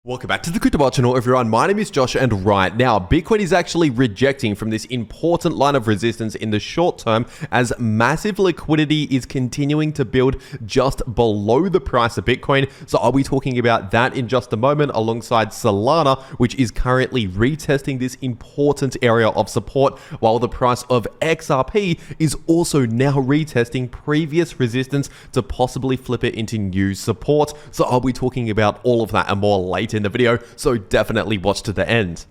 Welcome back to the cryptowrld channel, everyone. My name is Josh, and right now Bitcoin is actually rejecting from this important line of resistance in the short term as massive liquidity is continuing to build just below the price of Bitcoin. So I'll be talking about that in just a moment alongside Solana, which is currently retesting this important area of support, while the price of XRP is also now retesting previous resistance to possibly flip it into new support. So I'll be talking about all of that and more later in the video, so definitely watch to the end.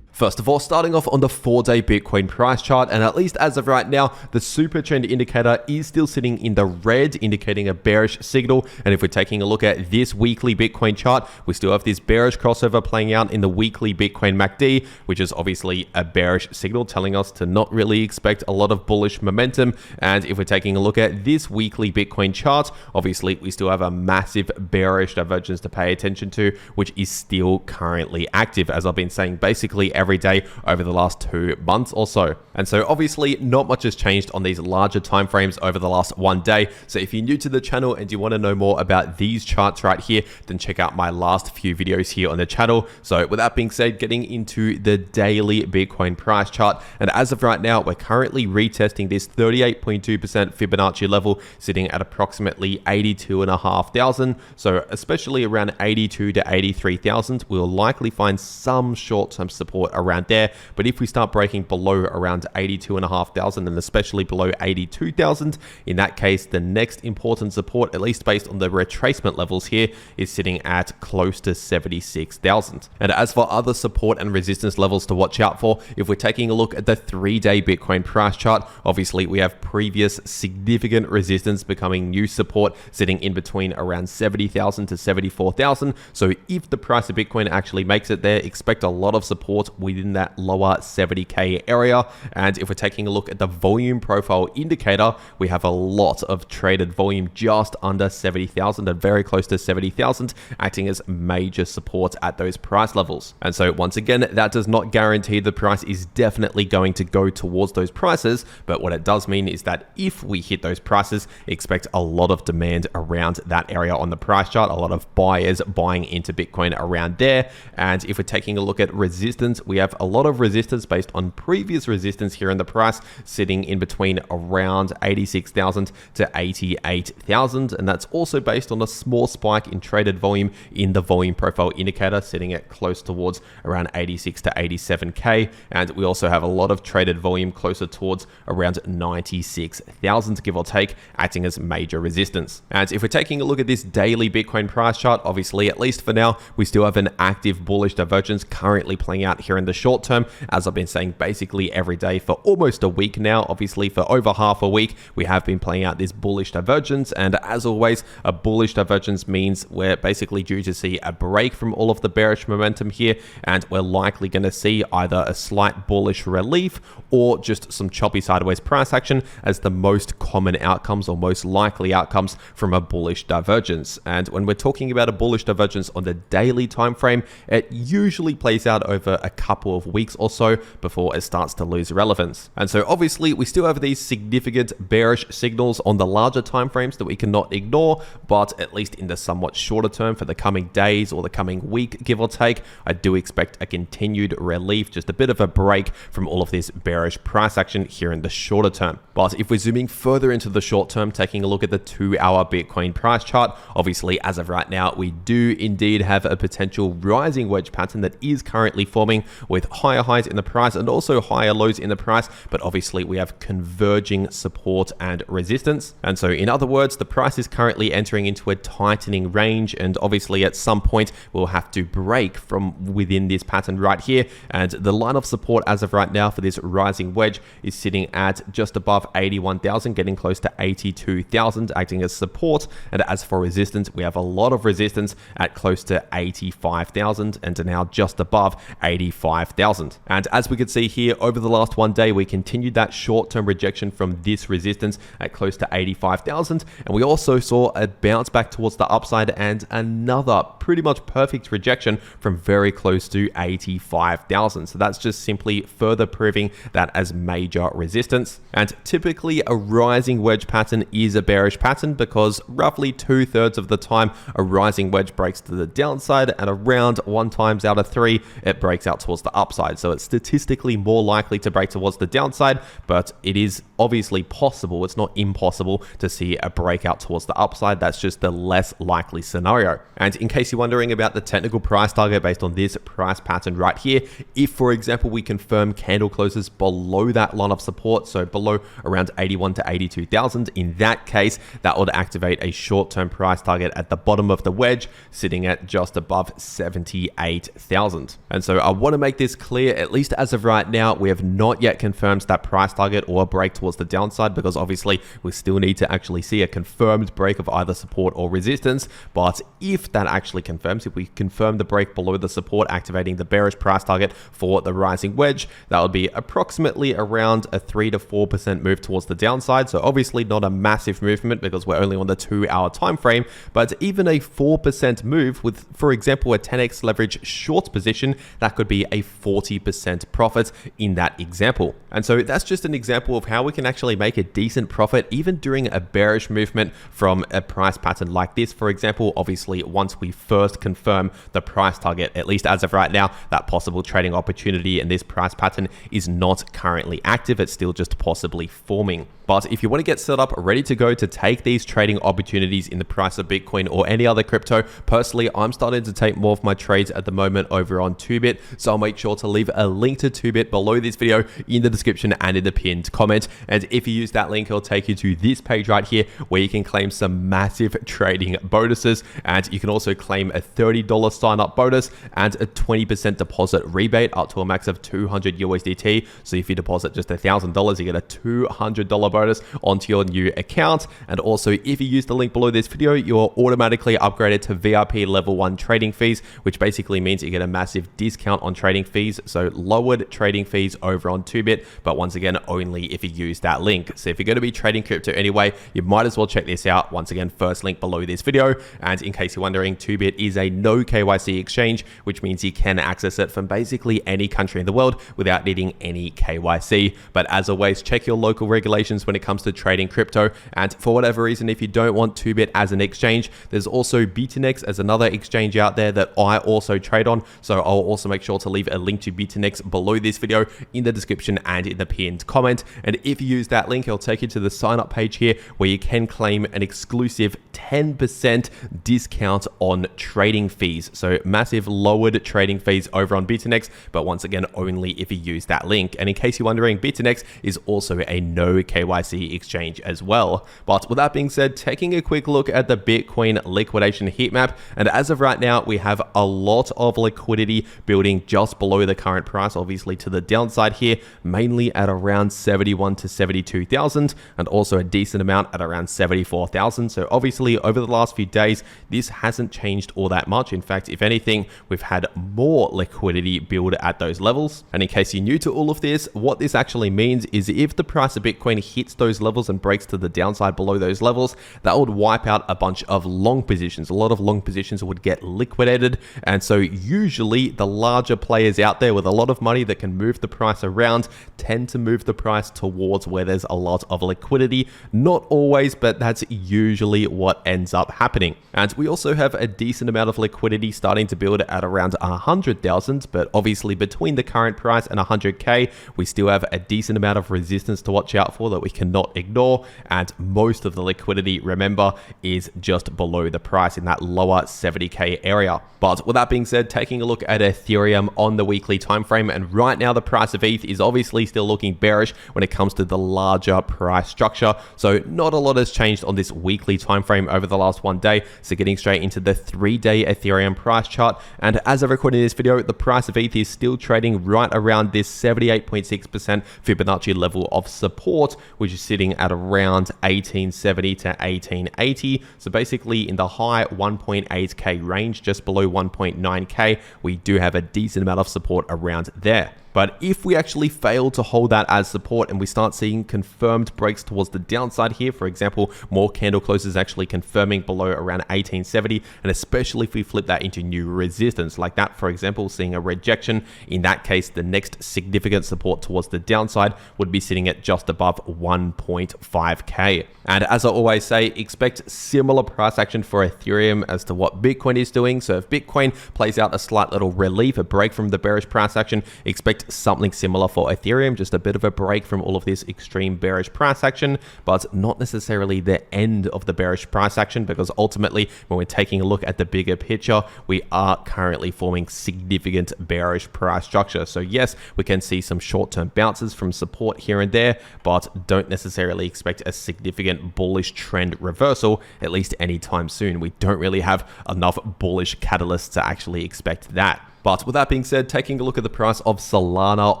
First of all, starting off on the 4-day Bitcoin price chart, and at least as of right now, the super trend indicator is still sitting in the red, indicating a bearish signal. And if we're taking a look at this weekly Bitcoin chart, we still have this bearish crossover playing out in the weekly Bitcoin MACD, which is obviously a bearish signal telling us to not really expect a lot of bullish momentum. And if we're taking a look at this weekly Bitcoin chart, obviously we still have a massive bearish divergence to pay attention to, which is still currently active, as I've been saying basically every day over the last 2 months or so. And so obviously not much has changed on these larger timeframes over the last 1 day. So if you're new to the channel and you want to know more about these charts right here, then check out my last few videos here on the channel. So with that being said, getting into the daily Bitcoin price chart, and as of right now, we're currently retesting this 38.2% Fibonacci level, sitting at approximately 82,500. So especially around 82 to 83,000, we'll likely find some short-term support around there. But if we start breaking below around 82,500 and especially below 82,000, in that case, the next important support, at least based on the retracement levels here, is sitting at close to 76,000. And as for other support and resistance levels to watch out for, if we're taking a look at the 3-day Bitcoin price chart, obviously we have previous significant resistance becoming new support, sitting in between around 70,000 to 74,000. So if the price of Bitcoin actually makes it there, expect a lot of support within that lower 70k area. And if we're taking a look at the volume profile indicator, we have a lot of traded volume just under 70,000 and very close to 70,000, acting as major support at those price levels. And so once again, that does not guarantee the price is definitely going to go towards those prices, but what it does mean is that if we hit those prices, expect a lot of demand around that area on the price chart, a lot of buyers buying into Bitcoin around there. And if we're taking a look at resistance, we have a lot of resistance based on previous resistance here in the price, sitting in between around 86,000 to 88,000, and that's also based on a small spike in traded volume in the volume profile indicator, sitting at close towards around 86 to 87k. And we also have a lot of traded volume closer towards around 96,000, give or take, acting as major resistance. And if we're taking a look at this daily Bitcoin price chart, obviously at least for now, we still have an active bullish divergence currently playing out here in the short term, as I've been saying basically every day for almost a week now. Obviously for over half a week, we have been playing out this bullish divergence, and as always, a bullish divergence means we're basically due to see a break from all of the bearish momentum here, and we're likely going to see either a slight bullish relief or just some choppy sideways price action as the most common outcomes or most likely outcomes from a bullish divergence. And when we're talking about a bullish divergence on the daily time frame, it usually plays out over a couple of weeks or so before it starts to lose relevance. And so obviously we still have these significant bearish signals on the larger time frames that we cannot ignore, but at least in the somewhat shorter term for the coming days or the coming week, give or take, I do expect a continued relief, just a bit of a break from all of this bearish price action here in the shorter term. But if we're zooming further into the short term, taking a look at the 2-hour Bitcoin price chart, obviously as of right now, we do indeed have a potential rising wedge pattern that is currently forming with higher highs in the price and also higher lows in the price, but obviously we have converging support and resistance. And so in other words, the price is currently entering into a tightening range, and obviously at some point we'll have to break from within this pattern right here. And the line of support as of right now for this rising wedge is sitting at just above 81,000, getting close to 82,000, acting as support. And as for resistance, we have a lot of resistance at close to 85,000 and now just above 85,000. 85,000. And as we could see here, over the last one day, we continued that short-term rejection from this resistance at close to 85,000. And we also saw a bounce back towards the upside and another pretty much perfect rejection from very close to 85,000. So that's just simply further proving that as major resistance. And typically a rising wedge pattern is a bearish pattern because roughly 2/3 of the time a rising wedge breaks to the downside, and around 1 times out of 3 it breaks out towards the upside. So it's statistically more likely to break towards the downside, but it is obviously possible, it's not impossible, to see a breakout towards the upside. That's just the less likely scenario. And in case you're wondering about the technical price target based on this price pattern right here, if for example we confirm candle closes below that line of support, so below around 81 to 82,000, in that case that would activate a short-term price target at the bottom of the wedge sitting at just above 78,000. And so I want to make this clear, at least as of right now, we have not yet confirmed that price target or a break towards the downside, because obviously we still need to actually see a confirmed break of either support or resistance. But if that actually confirms, if we confirm the break below the support, activating the bearish price target for the rising wedge, that would be approximately around a 3 to 4% move towards the downside. So obviously not a massive movement because we're only on the 2-hour time frame, but even a 4% move with, for example, a 10x leverage short position, that could be a 40% profit in that example. And so that's just an example of how we can actually make a decent profit even during a bearish movement from a price pattern like this. For example, obviously once we first confirm the price target, at least as of right now, that possible trading opportunity in this price pattern is not currently active. It's still just possibly forming. But if you want to get set up ready to go to take these trading opportunities in the price of Bitcoin or any other crypto, personally, I'm starting to take more of my trades at the moment over on 2bit. So I'll make sure to leave a link to 2bit below this video in the description and in the pinned comment. And if you use that link, it'll take you to this page right here where you can claim some massive trading bonuses. And you can also claim a $30 sign up bonus and a 20% deposit rebate up to a max of 200 USDT. So if you deposit just $1,000, you get a $200 bonus onto your new account. And also, if you use the link below this video, you're automatically upgraded to VIP level 1 trading fees, which basically means you get a massive discount on trading fees. So lowered trading fees over on 2bit, but once again, only if you use that link. So if you're going to be trading crypto anyway, you might as well check this out. Once again, first link below this video. And in case you're wondering, 2bit is a no KYC exchange, which means you can access it from basically any country in the world without needing any KYC. But as always, check your local regulations when it comes to trading crypto. And for whatever reason, if you don't want 2bit as an exchange, there's also Bitfinex as another exchange out there that I also trade on. So I'll also make sure to leave a link to Bitfinex below this video in the description and in the pinned comment. And if you use that link, it'll take you to the sign up page here where you can claim an exclusive 10% discount on trading fees. So massive lowered trading fees over on Bitfinex, but once again, only if you use that link. And in case you're wondering, Bitfinex is also a no KYC exchange as well. But with that being said, taking a quick look at the Bitcoin liquidation heat map, and as of right now, we have a lot of liquidity building just below the current price, obviously to the downside here, mainly at around 71 to 72,000, and also a decent amount at around 74,000. So obviously over the last few days, this hasn't changed all that much. In fact, if anything, we've had more liquidity build at those levels. And in case you're new to all of this, what this actually means is if the price of Bitcoin hits those levels and breaks to the downside below those levels, that would wipe out a bunch of long positions. A lot of long positions would get liquidated. And so usually the larger players out there with a lot of money that can move the price around tend to move the price towards where there's a lot of liquidity. Not always, but that's usually what ends up happening. And we also have a decent amount of liquidity starting to build at around 100,000, but obviously between the current price and 100K, we still have a decent amount of resistance to watch out for that we cannot ignore. And most of the liquidity, remember, is just below the price in that lower 70K area. But with that being said, taking a look at Ethereum on the weekly time frame, and right now the price of ETH is obviously still looking bearish when it comes to the larger price structure. So not a lot has changed on this weekly time frame over the last one day. So getting straight into the 3-day Ethereum price chart, and as of recording this video, the price of ETH is still trading right around this 78.6% Fibonacci level of support, which is sitting at around 1870 to 1880. So basically in the high 1.8k range, just below 1.9k, we do have a decent amount line of support around there. But if we actually fail to hold that as support and we start seeing confirmed breaks towards the downside here, for example, more candle closes actually confirming below around 1870, and especially if we flip that into new resistance like that, for example, seeing a rejection, in that case, the next significant support towards the downside would be sitting at just above 1.5k. And as I always say, expect similar price action for Ethereum as to what Bitcoin is doing. So if Bitcoin plays out a slight little relief, a break from the bearish price action, expect something similar for Ethereum, just a bit of a break from all of this extreme bearish price action, but not necessarily the end of the bearish price action, because ultimately, when we're taking a look at the bigger picture, we are currently forming significant bearish price structure. So yes, we can see some short-term bounces from support here and there, but don't necessarily expect a significant bullish trend reversal, at least anytime soon. We don't really have enough bullish catalysts to actually expect that. But with that being said, taking a look at the price of Solana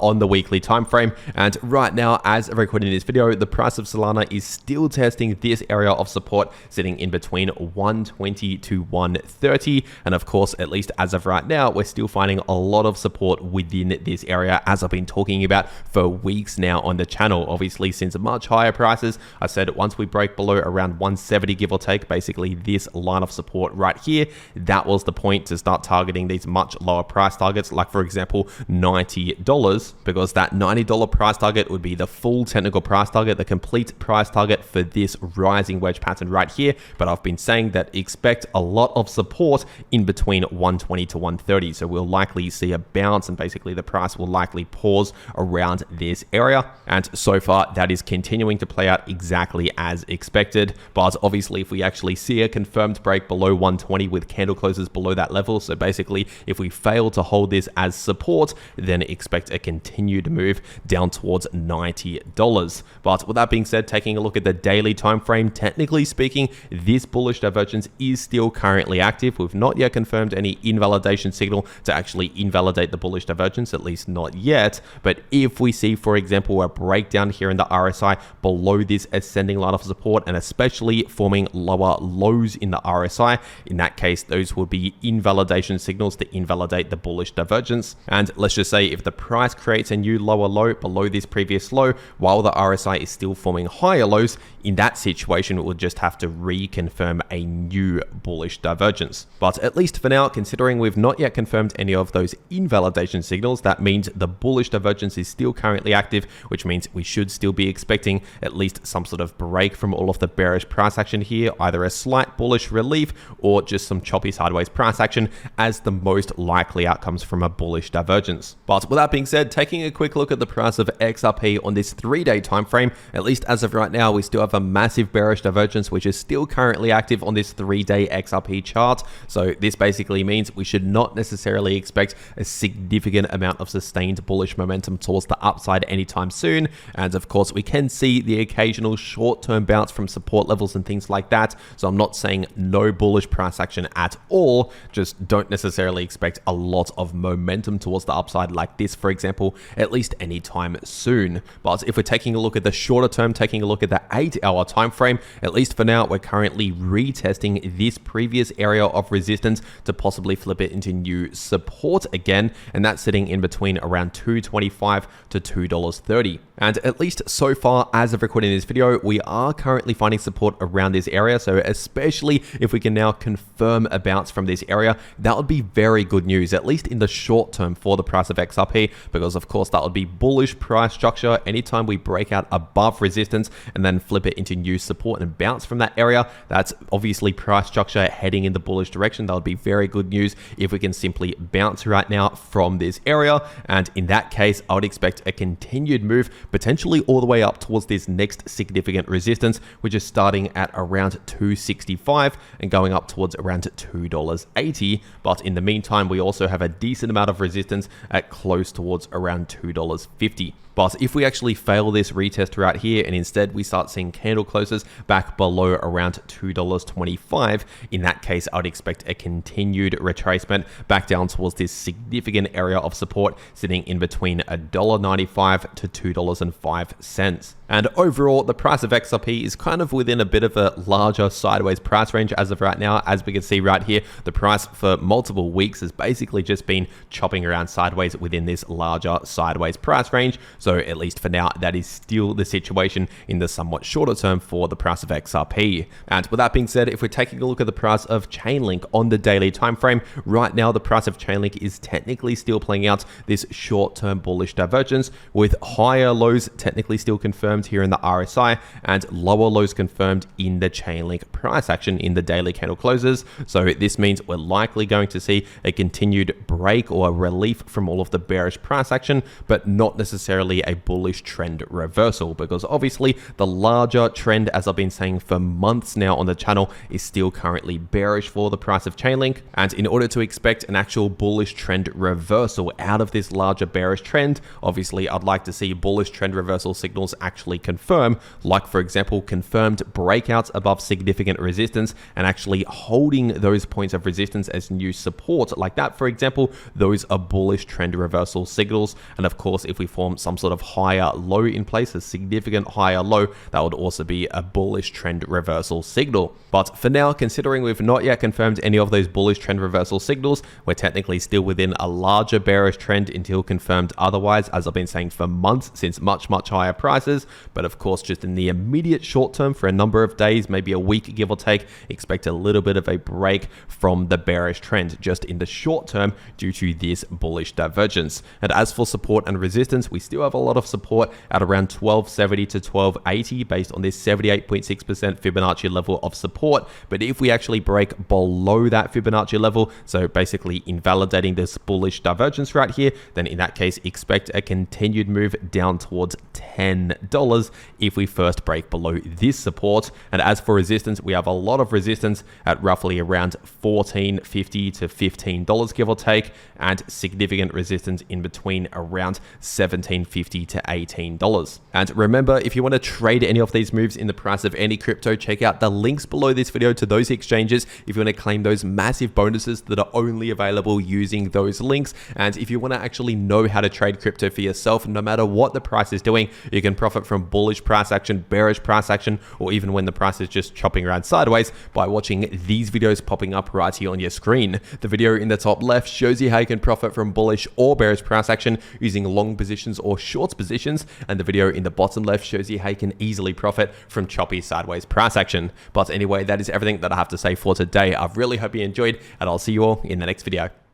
on the weekly time frame, and right now, as of recording this video, the price of Solana is still testing this area of support, sitting in between 120 to 130. And of course, at least as of right now, we're still finding a lot of support within this area, as I've been talking about for weeks now on the channel. Obviously, since much higher prices, I said once we break below around 170, give or take, basically this line of support right here, that was the point to start targeting these much lower price targets, like for example $90, because that $90 price target would be the full technical price target, the complete price target for this rising wedge pattern right here. But I've been saying that expect a lot of support in between 120 to 130, so we'll likely see a bounce, and basically the price will likely pause around this area. And so far that is continuing to play out exactly as expected. But obviously, if we actually see a confirmed break below 120 with candle closes below that level, so basically if we fail to hold this as support, then expect a continued move down towards $90. But with that being said, taking a look at the daily time frame, technically speaking, this bullish divergence is still currently active. We've not yet confirmed any invalidation signal to actually invalidate the bullish divergence, at least not yet. But if we see, for example, a breakdown here in the RSI below this ascending line of support, and especially forming lower lows in the RSI, in that case, those will be invalidation signals to invalidate the bullish divergence. And let's just say if the price creates a new lower low below this previous low while the RSI is still forming higher lows, in that situation, we'll just have to reconfirm a new bullish divergence. But at least for now, considering we've not yet confirmed any of those invalidation signals, that means the bullish divergence is still currently active, which means we should still be expecting at least some sort of break from all of the bearish price action here, either a slight bullish relief or just some choppy sideways price action as the most likely outcomes from a bullish divergence. But with that being said, taking a quick look at the price of XRP on this 3-day time frame, at least as of right now, we still have a massive bearish divergence, which is still currently active on this 3-day XRP chart. So this basically means we should not necessarily expect a significant amount of sustained bullish momentum towards the upside anytime soon. And of course, we can see the occasional short-term bounce from support levels and things like that. So I'm not saying no bullish price action at all, just don't necessarily expect a lot of momentum towards the upside like this, for example, at least anytime soon. But if we're taking a look at the shorter term, taking a look at the 8-hour time frame, at least for now, we're currently retesting this previous area of resistance to possibly flip it into new support again, and that's sitting in between around $2.25 to $2.30. And at least so far, as of recording this video, we are currently finding support around this area. So especially if we can now confirm a bounce from this area, that would be very good news, at least in the short term for the price of XRP, because of course that would be bullish price structure. Anytime we break out above resistance and then flip it into new support and bounce from that area, that's obviously price structure heading in the bullish direction. That would be very good news if we can simply bounce right now from this area. And in that case, I would expect a continued move, potentially all the way up towards this next significant resistance, which is starting at around $2.65 and going up towards around $2.80. But in the meantime, we also have a decent amount of resistance at close towards around $2.50. But if we actually fail this retest right here and instead we start seeing candle closes back below around $2.25, in that case, I'd expect a continued retracement back down towards this significant area of support sitting in between $1.95 to $2.05. And overall, the price of XRP is kind of within a bit of a larger sideways price range as of right now. As we can see right here, the price for multiple weeks has basically basically just been chopping around sideways within this larger sideways price range. So at least for now, that is still the situation in the somewhat shorter term for the price of XRP. And with that being said, if we're taking a look at the price of Chainlink on the daily time frame, right now the price of Chainlink is technically still playing out this short-term bullish divergence, with higher lows technically still confirmed here in the RSI and lower lows confirmed in the Chainlink price action in the daily candle closes. So this means we're likely going to see a continued break or a relief from all of the bearish price action, but not necessarily a bullish trend reversal, because obviously the larger trend, as I've been saying for months now on the channel, is still currently bearish for the price of Chainlink. And in order to expect an actual bullish trend reversal out of this larger bearish trend, obviously I'd like to see bullish trend reversal signals actually confirm, like for example confirmed breakouts above significant resistance and actually holding those points of resistance as new support like that. For example, those are bullish trend reversal signals. And of course, if we form some sort of higher low in place, a significant higher low, that would also be a bullish trend reversal signal. But for now, considering we've not yet confirmed any of those bullish trend reversal signals, we're technically still within a larger bearish trend until confirmed otherwise, as I've been saying for months, since much higher prices. But of course, just in the immediate short term, for a number of days, maybe a week give or take, expect a little bit of a break from the bearish trend just in the short term due to this bullish divergence. And as for support and resistance, we still have a lot of support at around 1270 to 1280 based on this 78.6% Fibonacci level of support. But if we actually break below that Fibonacci level, so basically invalidating this bullish divergence right here, then in that case expect a continued move down towards $10 if we first break below this support. And as for resistance, we have a lot of resistance at roughly around $14.50 to $15 give or take, and significant resistance in between around $17.50 to $18. And remember, if you want to trade any of these moves in the price of any crypto, check out the links below this video to those exchanges if you want to claim those massive bonuses that are only available using those links. And if you want to actually know how to trade crypto for yourself, no matter what the price is doing, you can profit from bullish price action, bearish price action, or even when the price is just chopping around sideways by watching these videos popping up right here on your screen. The video in the top left shows you how you can profit from bullish or bearish price action using long positions or short positions, and the video in the bottom left shows you how you can easily profit from choppy sideways price action. But anyway, that is everything that I have to say for today. I really hope you enjoyed, and I'll see you all in the next video.